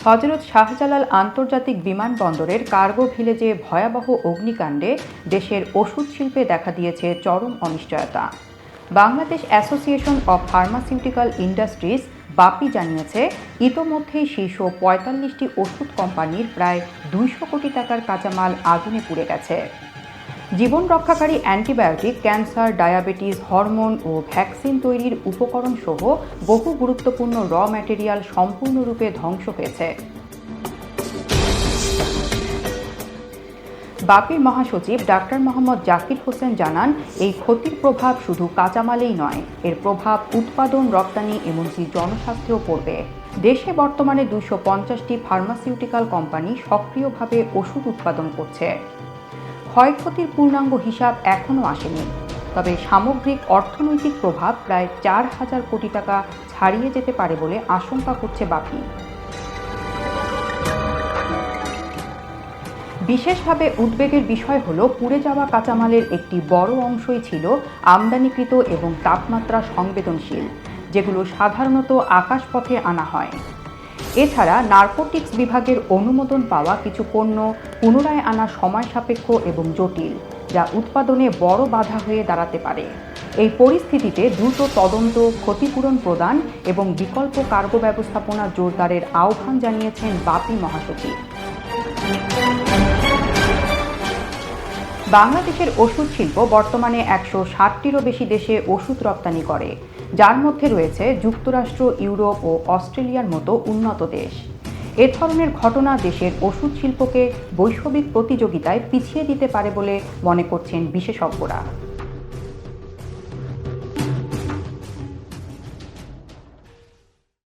হযরত শাহজালাল আন্তর্জাতিক বিমানবন্দরের কার্গো ভিলেজে ভয়াবহ অগ্নিকাণ্ডে দেশের ওষুধ শিল্পে দেখা দিয়েছে চরম অনিশ্চয়তা। Bangladesh association of pharmaceutical industries BAPI জানিয়েছে, ইতোমধ্যেই শীর্ষ ৪৫টি ওষুধ কোম্পানির প্রায় ২০০ কোটি টাকার কাঁচামাল আগুনে পুড়ে গেছে। জীবন রক্ষাকারী অ্যান্টিবায়োটিক, ক্যান্সার, ডায়াবেটিস, হরমোন ও ভ্যাকসিন তৈরির উপকরণ সহ বহু গুরুত্বপূর্ণ ম্যাটেরিয়াল সম্পূর্ণরূপে ধ্বংস হয়েছে। বাপির মহাসচিব ডাক্তার মোহাম্মদ জাকির হোসেন জানান, এই ক্ষতির প্রভাব শুধু কাঁচামালেই নয়, এর প্রভাব উৎপাদন, রপ্তানি এমনকি জনস্বাস্থ্যেও পড়বে। দেশে বর্তমানে ২৫০টি ফার্মাসিউটিক্যাল কোম্পানি সক্রিয়ভাবে ওষুধ উৎপাদন করছে। ক্ষয়ক্ষতির পূর্ণাঙ্গ হিসাব এখনও আসেনি, তবে সামগ্রিক অর্থনৈতিক প্রভাব প্রায় ৪,০০০ কোটি টাকা ছাড়িয়ে যেতে পারে বলে আশঙ্কা করছে বাপি। বিশেষভাবে উদ্বেগের বিষয় হল, পুড়ে যাওয়া কাঁচামালের একটি বড় অংশই ছিল আমদানিকৃত এবং তাপমাত্রা সংবেদনশীল, যেগুলো সাধারণত আকাশপথে আনা হয়। এছাড়া নার্কোটিক্স বিভাগের অনুমোদন পাওয়া কিছু পণ্য পুনরায় আনা সময় সাপেক্ষ এবং জটিল, যা উৎপাদনে বড় বাধা হয়ে দাঁড়াতে পারে। এই পরিস্থিতিতে দ্রুত তদন্ত, ক্ষতিপূরণ প্রদান এবং বিকল্প কার্গো ব্যবস্থাপনা জোরদারের আহ্বান জানিয়েছেন বাপি মহাসচিব। বাংলাদেশের ওষুধ শিল্প বর্তমানে ১৬০টিরও বেশি দেশে ওষুধ রপ্তানি করে, যার মধ্যে রয়েছে যুক্তরাষ্ট্র, ইউরোপ ও অস্ট্রেলিয়ার মতো উন্নত দেশ। এ ধরনের ঘটনা দেশের ওষুধ শিল্পকে বৈশ্বিক প্রতিযোগিতায় পিছিয়ে দিতে পারে বলে মনে করছেন বিশেষজ্ঞরা।